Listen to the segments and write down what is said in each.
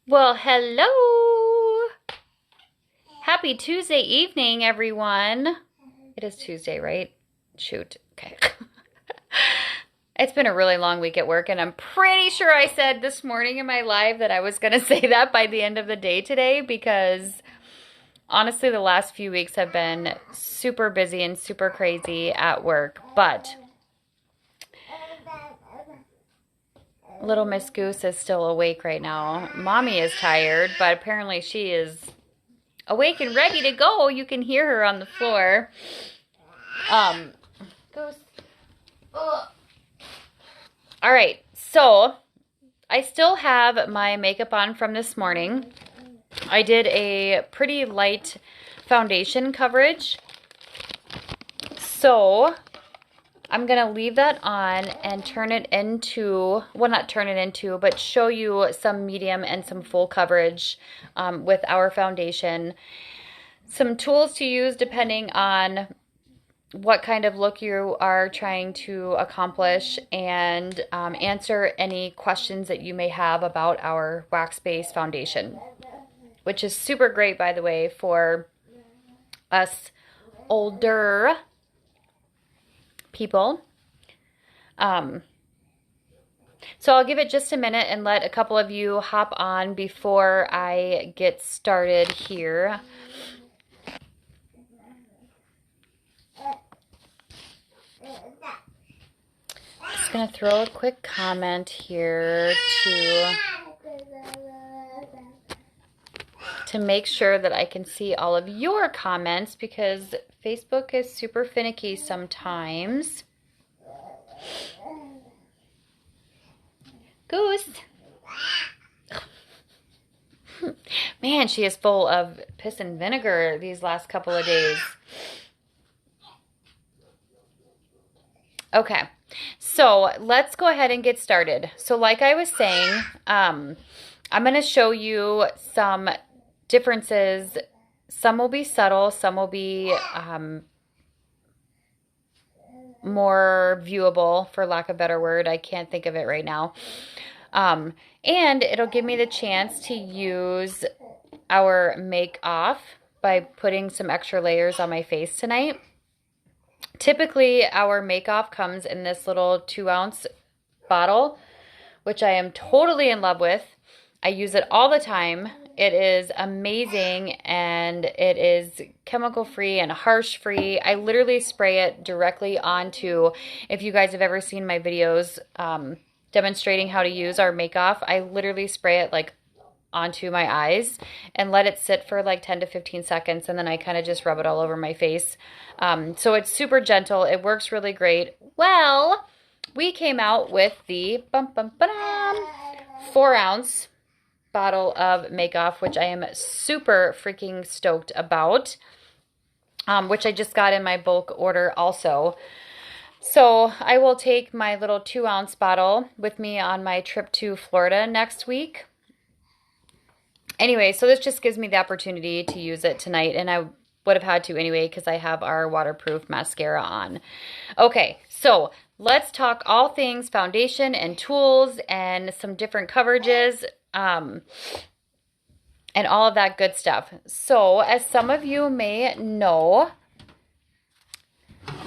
Well, hello! Happy Tuesday evening, everyone. It is Tuesday, right? Shoot. Okay. It's been a really long week at work, and I'm pretty sure I said this morning in my live that I was going to say that by the end of the day today because honestly, the last few weeks have been super busy and super crazy at work. But little Miss Goose is still awake right now. Mommy is tired, but apparently she is awake and ready to go. You can hear her on the floor. Goose. Ugh. All right, so I still have my makeup on from this morning. I did a pretty light foundation coverage. So I'm going to leave that on and turn it into, well, not turn it into, but show you some medium and some full coverage with our foundation. Some tools to use depending on what kind of look you are trying to accomplish, and answer any questions that you may have about our wax-based foundation, which is super great, by the way, for us older people. So I'll give it just a minute and let a couple of you hop on before I get started here. Just gonna throw a quick comment here to make sure that I can see all of your comments, because Facebook is super finicky sometimes. Goose. Man, she is full of piss and vinegar these last couple of days. Okay, so let's go ahead and get started. So like I was saying, I'm going to show you some differences. Some will be subtle, some will be more viewable, for lack of a better word. I can't think of it right now. And it'll give me the chance to use our make off by putting some extra layers on my face tonight. Typically, our make off comes in this little 2-ounce bottle, which I am totally in love with. I use it all the time. It is amazing, and it is chemical free and harsh free. I literally spray it directly onto, if you guys have ever seen my videos demonstrating how to use our make off, I literally spray it like onto my eyes and let it sit for like 10 to 15 seconds, and then I kind of just rub it all over my face. So it's super gentle. It works really great. Well, we came out with the 4-ounce bottle of make-off, which I am super freaking stoked about, which I just got in my bulk order also. So I will take my little 2-ounce bottle with me on my trip to Florida next week. Anyway, so this just gives me the opportunity to use it tonight, and I would have had to anyway because I have our waterproof mascara on. Okay, so let's talk all things foundation and tools and some different coverages and all of that good stuff. So as some of you may know,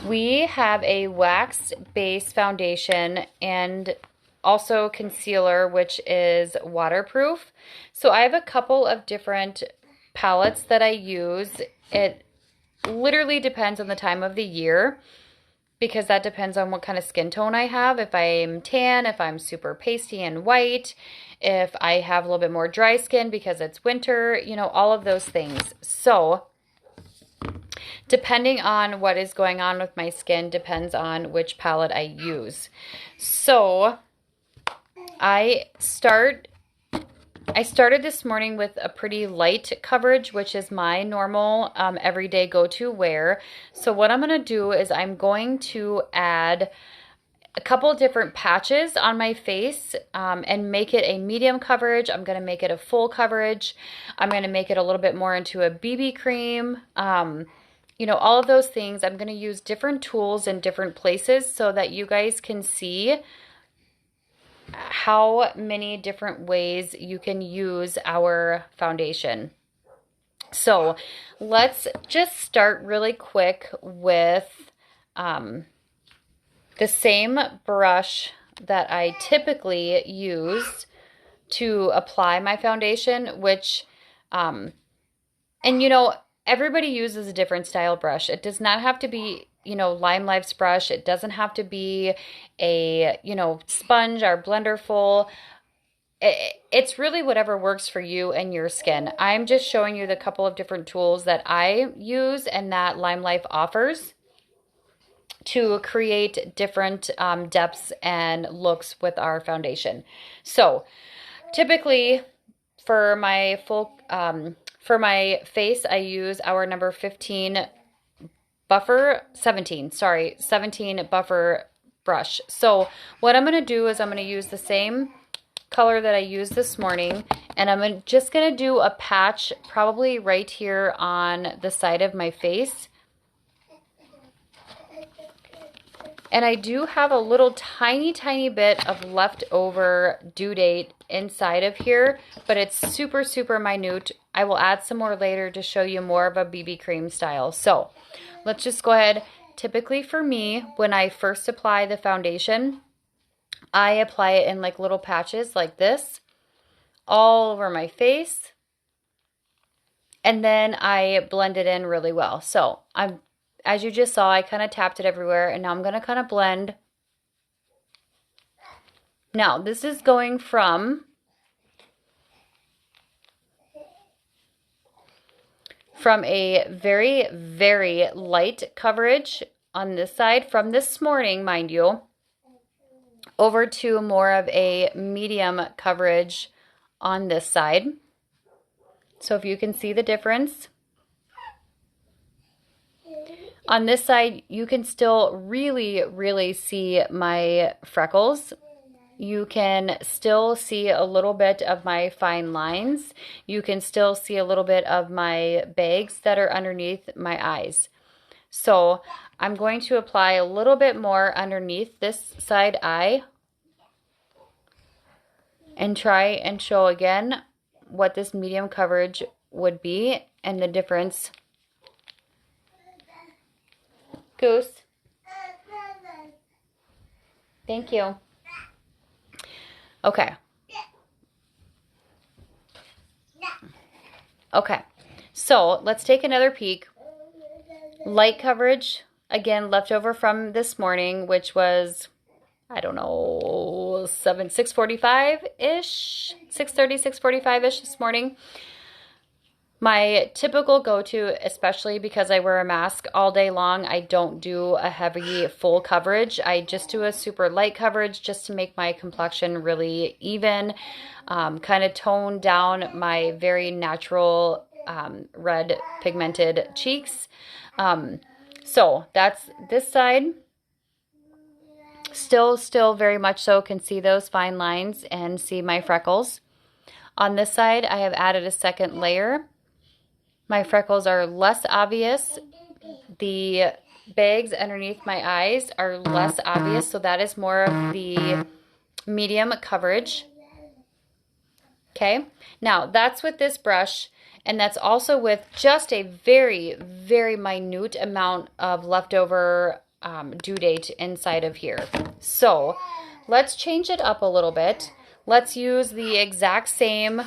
we have a wax-based foundation and also concealer, which is waterproof. So I have a couple of different palettes that I use. It literally depends on the time of the year, because that depends on what kind of skin tone I have. If I'm tan, if I'm super pasty and white, if I have a little bit more dry skin because it's winter, you know, all of those things. So depending on what is going on with my skin depends on which palette I use. So I started this morning with a pretty light coverage, which is my normal everyday go-to wear. So what I'm going to do is I'm going to add a couple different patches on my face and make it a medium coverage. I'm going to make it a full coverage. I'm going to make it a little bit more into a BB cream. You know, all of those things. I'm going to use different tools in different places so that you guys can see how many different ways you can use our foundation. So let's just start really quick with the same brush that I typically use to apply my foundation, which, and you know, everybody uses a different style brush. It does not have to be, you know, Limelife's brush. It doesn't have to be a, you know, sponge or blender full. It's really whatever works for you and your skin. I'm just showing you the couple of different tools that I use and that Limelife offers to create different depths and looks with our foundation. So typically for my for my face, I use our number 17 buffer brush. So what I'm going to do is I'm going to use the same color that I used this morning, and I'm just going to do a patch probably right here on the side of my face. And I do have a little tiny bit of leftover due date inside of here, but it's super, super minute. I will add some more later to show you more of a BB cream style. So let's just go ahead. Typically for me, when I first apply the foundation, I apply it in like little patches like this, all over my face. And then I blend it in really well. So as you just saw, I kind of tapped it everywhere, and now I'm going to kind of blend. Now, this is going from a very, very light coverage on this side, from this morning, mind you, over to more of a medium coverage on this side. So if you can see the difference. On this side, you can still really, really see my freckles. You can still see a little bit of my fine lines. You can still see a little bit of my bags that are underneath my eyes. So I'm going to apply a little bit more underneath this side eye and try and show again what this medium coverage would be and the difference. Goose. Thank you. Okay. Okay. So let's take another peek. Light coverage, again, left over from this morning, which was, I don't know, 6:45-ish, 6:30, 6:45-ish this morning. My typical go-to, especially because I wear a mask all day long, I don't do a heavy full coverage. I just do a super light coverage just to make my complexion really even, kind of tone down my very natural red pigmented cheeks. So that's this side. Still very much so can see those fine lines and see my freckles. On this side, I have added a second layer. My freckles are less obvious. The bags underneath my eyes are less obvious, so that is more of the medium coverage. Okay, now that's with this brush, and that's also with just a very, very minute amount of leftover due date inside of here. So let's change it up a little bit. Let's use the exact same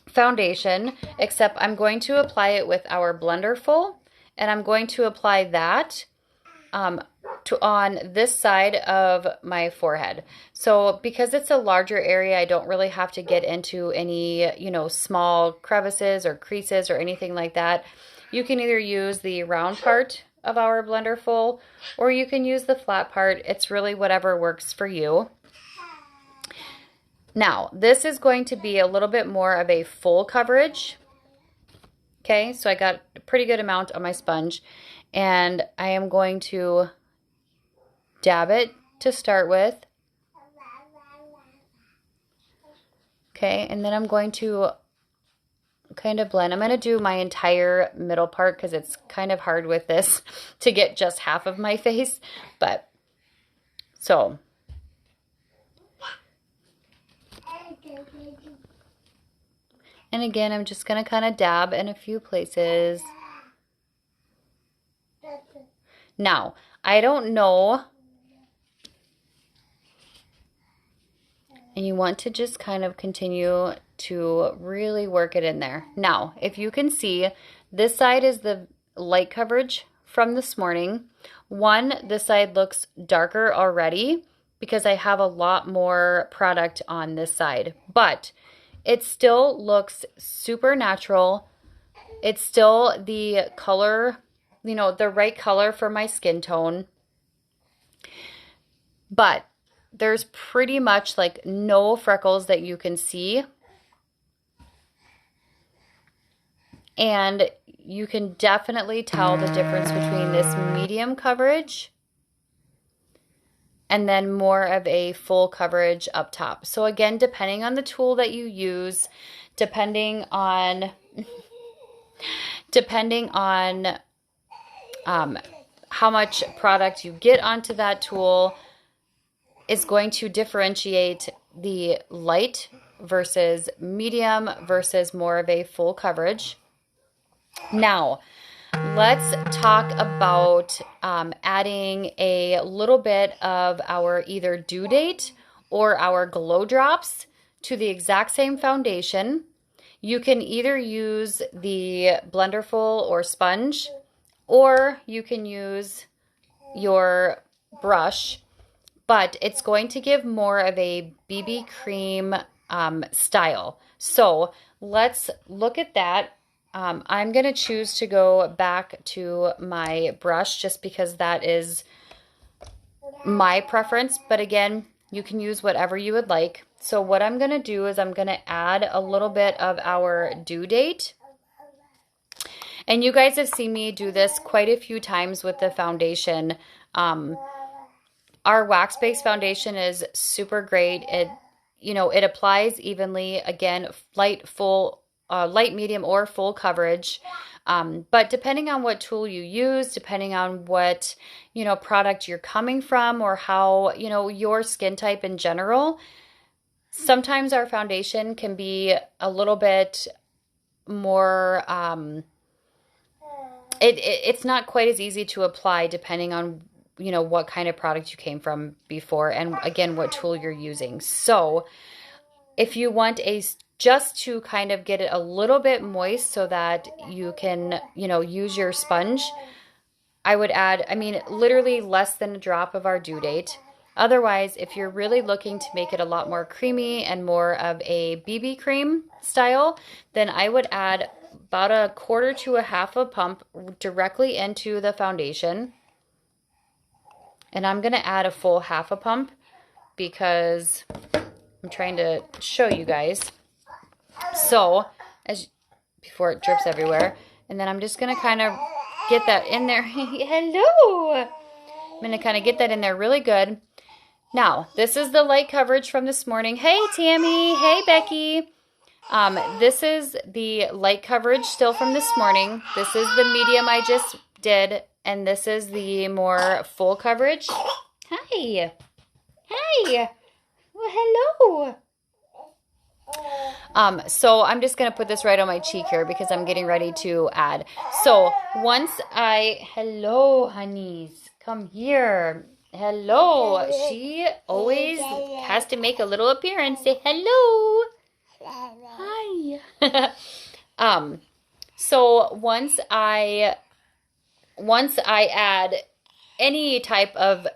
foundation, except I'm going to apply it with our blender full, and I'm going to apply that on this side of my forehead. So because it's a larger area, I don't really have to get into any, you know, small crevices or creases or anything like that. You can either use the round part of our blender full, or you can use the flat part. It's really whatever works for you. Now, this is going to be a little bit more of a full coverage. Okay, so I got a pretty good amount on my sponge, and I am going to dab it to start with. Okay, and then I'm going to kind of blend. I'm going to do my entire middle part because it's kind of hard with this to get just half of my face, but so And again, I'm just going to kind of dab in a few places. Now, I don't know, and you want to just kind of continue to really work it in there. Now, if you can see, this side is the light coverage from this morning. This side looks darker already because I have a lot more product on this side, but it still looks super natural. It's still the color, you know, the right color for my skin tone. But there's pretty much like no freckles that you can see. And you can definitely tell the difference between this medium coverage and then more of a full coverage up top. So again, depending on the tool that you use, depending on how much product you get onto that tool is going to differentiate the light versus medium versus more of a full coverage. Now, let's talk about adding a little bit of our either due date or our glow drops to the exact same foundation. You can either use the Blenderful or sponge, or you can use your brush, but it's going to give more of a BB cream style. So let's look at that. I'm going to choose to go back to my brush just because that is my preference. But again, you can use whatever you would like. So what I'm going to do is I'm going to add a little bit of our due date. And you guys have seen me do this quite a few times with the foundation. Our wax-based foundation is super great. It applies evenly. Again, light, medium, or full coverage. But depending on what tool you use, depending on what, product you're coming from or how, your skin type in general, sometimes our foundation can be a little bit more, it's not quite as easy to apply depending on, what kind of product you came from before and again, what tool you're using. So if you want just to kind of get it a little bit moist so that you can, use your sponge, I would add, literally less than a drop of our due date. Otherwise, if you're really looking to make it a lot more creamy and more of a BB cream style, then I would add about a quarter to a half a pump directly into the foundation. And I'm going to add a full half a pump because I'm trying to show you guys. So, before it drips everywhere. And then I'm just going to kind of get that in there. Hello! I'm going to kind of get that in there really good. Now, this is the light coverage from this morning. Hey, Tammy. Hey, Becky. This is the light coverage still from this morning. This is the medium I just did. And this is the more full coverage. Hi. Hey. Well, hello. So I'm just going to put this right on my cheek here because I'm getting ready to add. So hello, honeys, come here. Hello. She always has to make a little appearance. Say hello. Hi. So once I add any type of,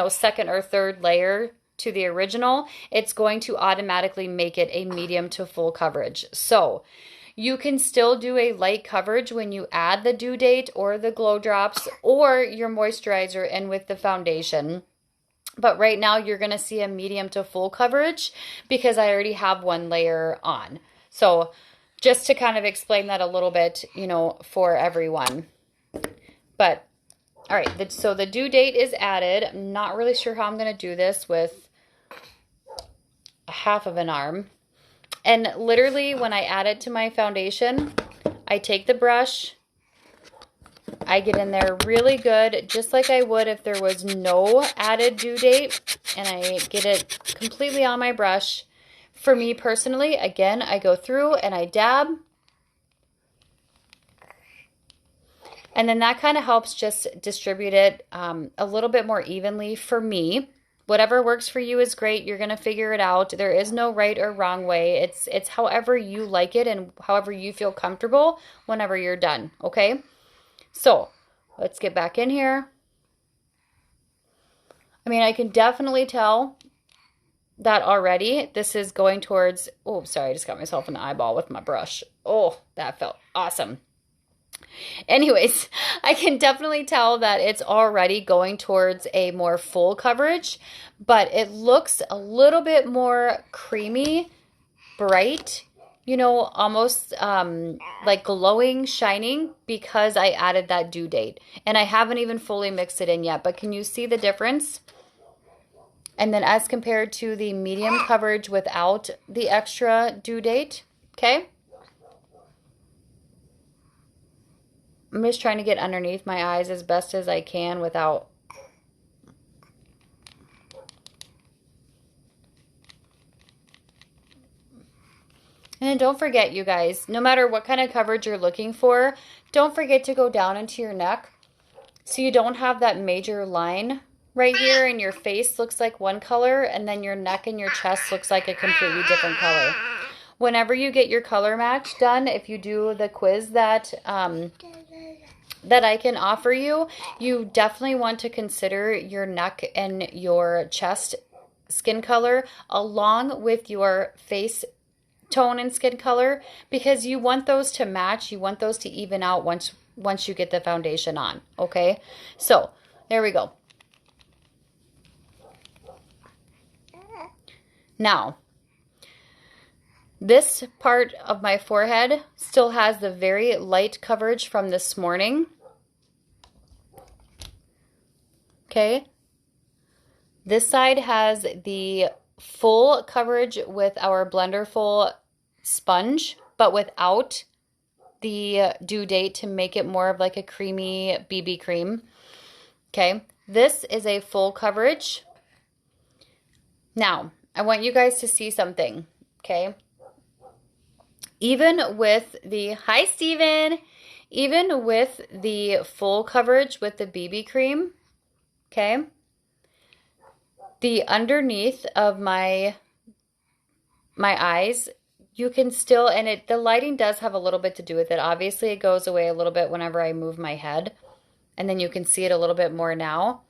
second or third layer to the original, it's going to automatically make it a medium to full coverage. So you can still do a light coverage when you add the due date or the glow drops or your moisturizer in with the foundation. But right now you're going to see a medium to full coverage because I already have one layer on. So just to kind of explain that a little bit, for everyone. But all right, so the due date is added. I'm not really sure how I'm going to do this with a half of an arm. And literally when I add it to my foundation, I take the brush, I get in there really good, just like I would if there was no added due date, and I get it completely on my brush, For me personally, again, I go through and I dab. And then that kind of helps just distribute it a little bit more evenly for me. Whatever works for you is great. You're going to figure it out. There is no right or wrong way. It's however you like it and however you feel comfortable whenever you're done, okay? So, let's get back in here. I mean, I can definitely tell that already. This is going towards, oh, sorry, I just got myself an eyeball with my brush. Oh, that felt awesome. Anyways, I can definitely tell that it's already going towards a more full coverage, but it looks a little bit more creamy, bright, you know, almost like glowing, shining, because I added that due date. And I haven't even fully mixed it in yet, but can you see the difference? And then as compared to the medium coverage without the extra due date, okay? I'm just trying to get underneath my eyes as best as I can without... And then don't forget, you guys, no matter what kind of coverage you're looking for, don't forget to go down into your neck so you don't have that major line right here and your face looks like one color and then your neck and your chest looks like a completely different color. Whenever you get your color match done, if you do the quiz that I can offer you, you definitely want to consider your neck and your chest skin color along with your face tone and skin color, because you want those to match. You want those to even out once you get the foundation on, okay? So, there we go. Now, this part of my forehead still has the very light coverage from this morning. Okay. This side has the full coverage with our Blenderful sponge, but without the due date to make it more of like a creamy BB cream. Okay. This is a full coverage. Now, I want you guys to see something. Okay. Even with the, hi Steven, even with the full coverage with the BB cream, okay, the underneath of my eyes, you can still, and the lighting does have a little bit to do with it. Obviously, it goes away a little bit whenever I move my head, and then you can see it a little bit more now.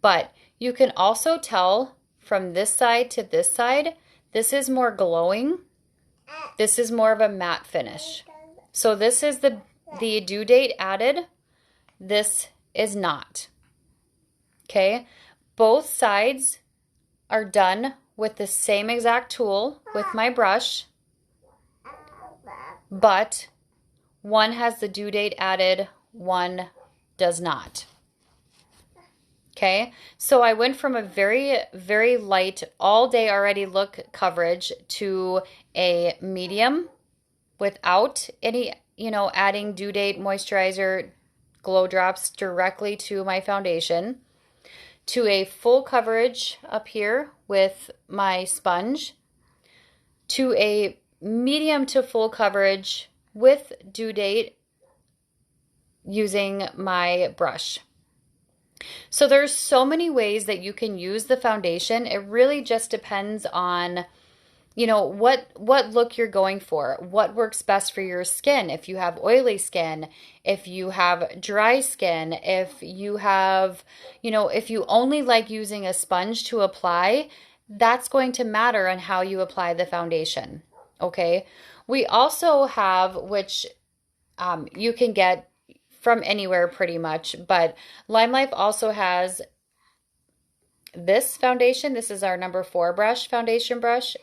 But you can also tell from this side to this side, this is more glowing. This is more of a matte finish. So this is the due date added. This is not. Okay? Both sides are done with the same exact tool with my brush, but one has the due date added, one does not. Okay, so I went from a very, very light, all day already look coverage to a medium without any, adding due date, moisturizer, glow drops directly to my foundation, to a full coverage up here with my sponge, to a medium to full coverage with due date using my brush. So there's so many ways that you can use the foundation. It really just depends on, what look you're going for, what works best for your skin. If you have oily skin, if you have dry skin, if you have, if you only like using a sponge to apply, that's going to matter on how you apply the foundation. Okay. We also have, which you can get from anywhere pretty much, but Limelife also has this foundation. This is our number 4 brush, foundation brush.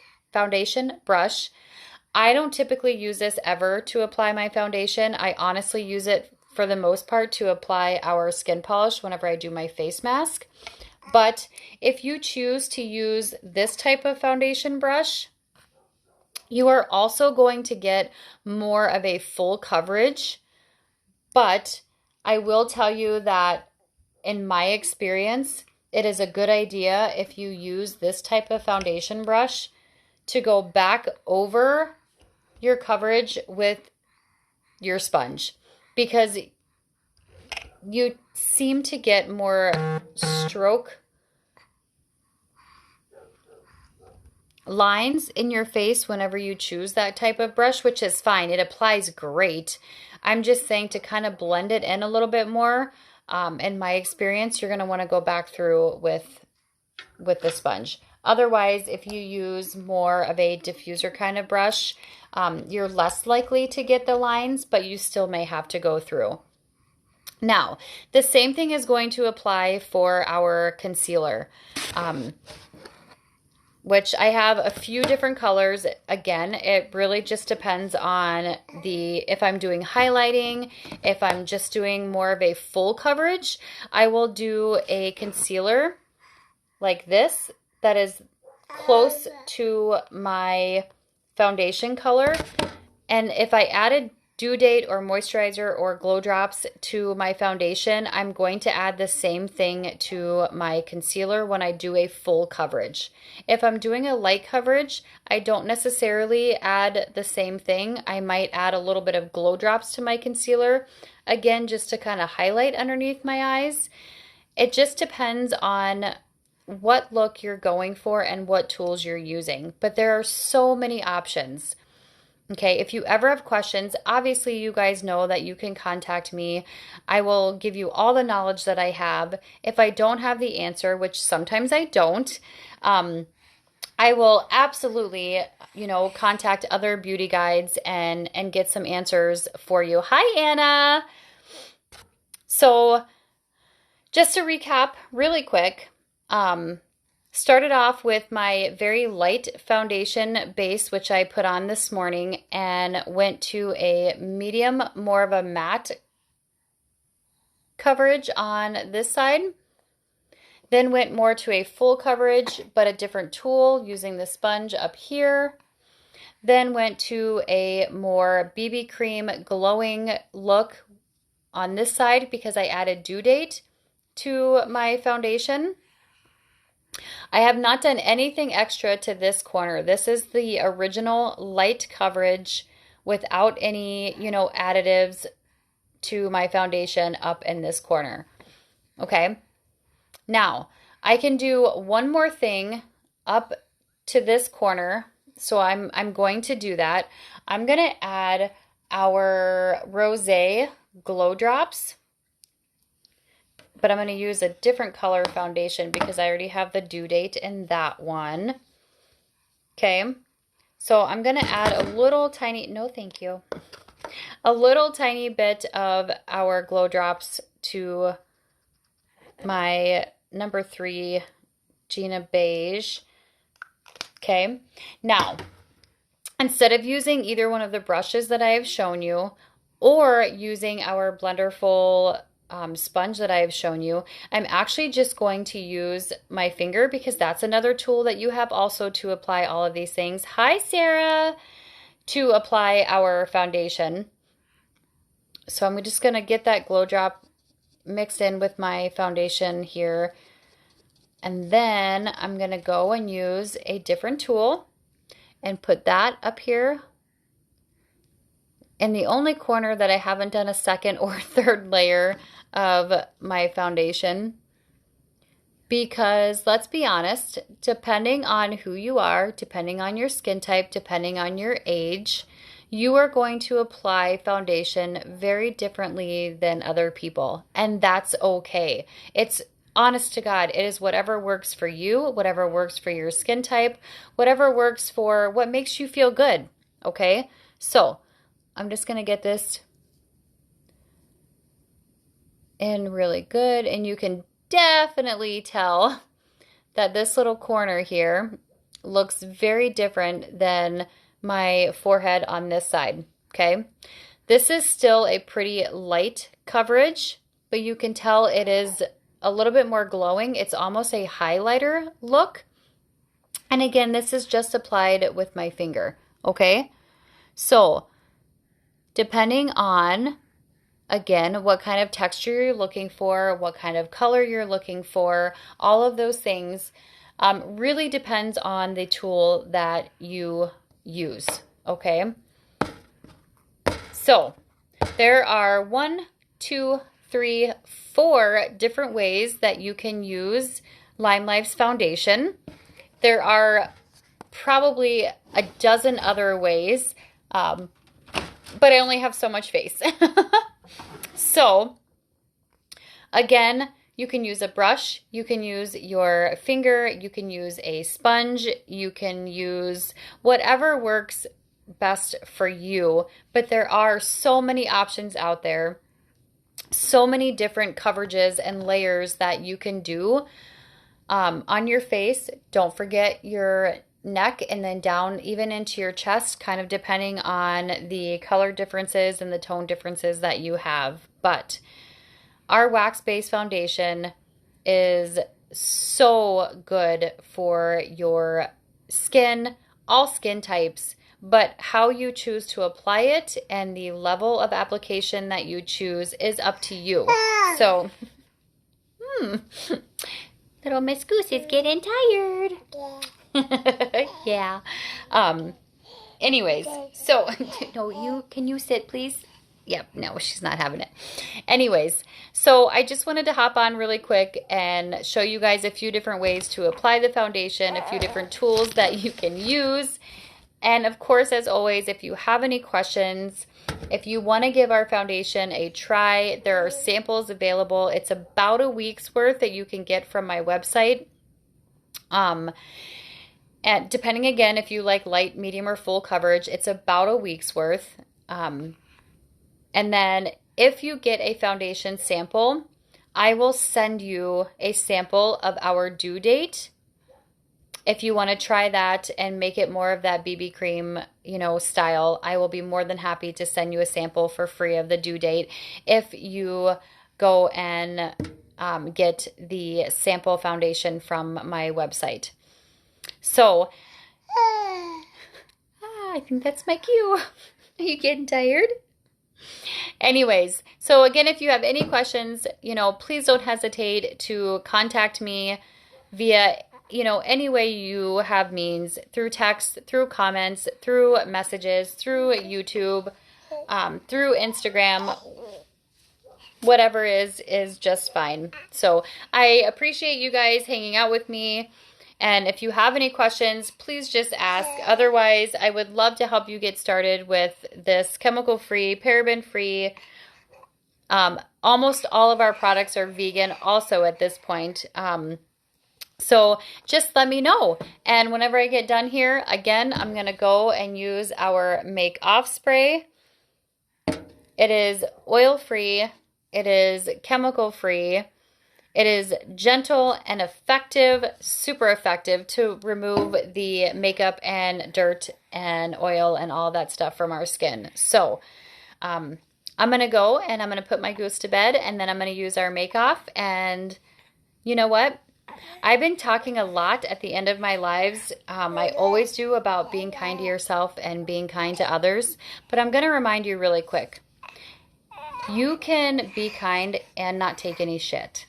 I don't typically use this ever to apply my foundation. I honestly use it for the most part to apply our skin polish whenever I do my face mask. But if you choose to use this type of foundation brush, you are also going to get more of a full coverage. But I will tell you that in my experience, it is a good idea if you use this type of foundation brush to go back over your coverage with your sponge, because you seem to get more stroke lines in your face whenever you choose that type of brush, which is fine. It applies great. I'm just saying to kind of blend it in a little bit more. In my experience, you're going to want to go back through with the sponge. Otherwise, if you use more of a diffuser kind of brush, you're less likely to get the lines, but you still may have to go through. Now, the same thing is going to apply for our concealer, which I have a few different colors. Again, it really just depends on if I'm doing highlighting, if I'm just doing more of a full coverage, I will do a concealer like this that is close to my foundation color. And if I added Dew Date or moisturizer or glow drops to my foundation, I'm going to add the same thing to my concealer when I do a full coverage. If I'm doing a light coverage, I don't necessarily add the same thing. I might add a little bit of glow drops to my concealer, again, just to kind of highlight underneath my eyes. It just depends on what look you're going for and what tools you're using. But there are so many options. Okay, if you ever have questions, obviously you guys know that you can contact me. I will give you all the knowledge that I have. If I don't have the answer, which sometimes I don't, I will absolutely, contact other beauty guides and get some answers for you. Hi, Anna. So just to recap really quick, started off with my very light foundation base, which I put on this morning, and went to a medium, more of a matte coverage on this side. Then went more to a full coverage, but a different tool using the sponge up here. Then went to a more BB cream glowing look on this side because I added Dew Date to my foundation. I have not done anything extra to this corner. This is the original light coverage without any, additives to my foundation up in this corner. Okay. Now, I can do one more thing up to this corner. So I'm going to do that. I'm going to add our Rosé Glow Drops. But I'm going to use a different color foundation because I already have the Dew Date in that one. Okay. So I'm going to add a little tiny, no thank you, a little tiny bit of our Glow Drops to my number 3 Gina Beige. Okay. Now, instead of using either one of the brushes that I have shown you or using our Blenderful sponge that I have shown you, I'm actually just going to use my finger because that's another tool that you have also to apply all of these things. Hi, Sarah! To apply our foundation. So I'm just going to get that glow drop mixed in with my foundation here. And then I'm going to go and use a different tool and put that up here in the only corner that I haven't done a second or third layer of my foundation, because let's be honest, depending on who you are, depending on your skin type, depending on your age, you are going to apply foundation very differently than other people, and that's okay. It's honest to God, it is whatever works for you, whatever works for your skin type, whatever works for what makes you feel good, okay? So I'm just going to get this in really good, and you can definitely tell that this little corner here looks very different than my forehead on this side, okay? This is still a pretty light coverage, but you can tell it is a little bit more glowing. It's almost a highlighter look. And again, this is just applied with my finger, okay? So depending on, again, what kind of texture you're looking for, what kind of color you're looking for, all of those things, Really depends on the tool that you use, okay? So there are 1, 2, 3, 4 different ways that you can use Limelife's foundation. There are probably a dozen other ways, but I only have so much face. So again, you can use a brush, you can use your finger, you can use a sponge, you can use whatever works best for you. But there are so many options out there, so many different coverages and layers that you can do on your face. Don't forget your neck and then down even into your chest, kind of depending on the color differences and the tone differences that you have. But our wax-based foundation is so good for your skin, all skin types, but how you choose to apply it and the level of application that you choose is up to you. So, little Miss Goose is getting tired. Yeah. Anyways, so, no, can you sit, please? Yep, no, she's not having it. Anyways, so I just wanted to hop on really quick and show you guys a few different ways to apply the foundation, a few different tools that you can use. And of course, as always, if you have any questions, if you want to give our foundation a try, there are samples available. It's about a week's worth that you can get from my website. And depending again, if you like light, medium, or full coverage, it's about a week's worth. And then if you get a foundation sample, I will send you a sample of our due date. If you want to try that and make it more of that BB cream, style, I will be more than happy to send you a sample for free of the due date if you go and get the sample foundation from my website. So, I think that's my cue. Are you getting tired? Anyways, so again, if you have any questions, please don't hesitate to contact me via, any way you have means, through text, through comments, through messages, through YouTube, through Instagram. Whatever is just fine. So I appreciate you guys hanging out with me. And if you have any questions, please just ask. Otherwise, I would love to help you get started with this chemical-free, paraben-free. Almost all of our products are vegan also at this point. So just let me know. And whenever I get done here, again, I'm going to go and use our Make Off spray. It is oil-free. It is chemical-free. It is gentle and effective, super effective to remove the makeup and dirt and oil and all that stuff from our skin. So I'm going to go and I'm going to put my goose to bed, and then I'm going to use our Make Off. And you know what? I've been talking a lot at the end of my lives. I always do, about being kind to yourself and being kind to others. But I'm going to remind you really quick. You can be kind and not take any shit.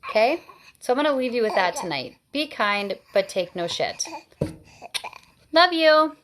Okay? So I'm going to leave you with that tonight. Be kind, but take no shit. Love you.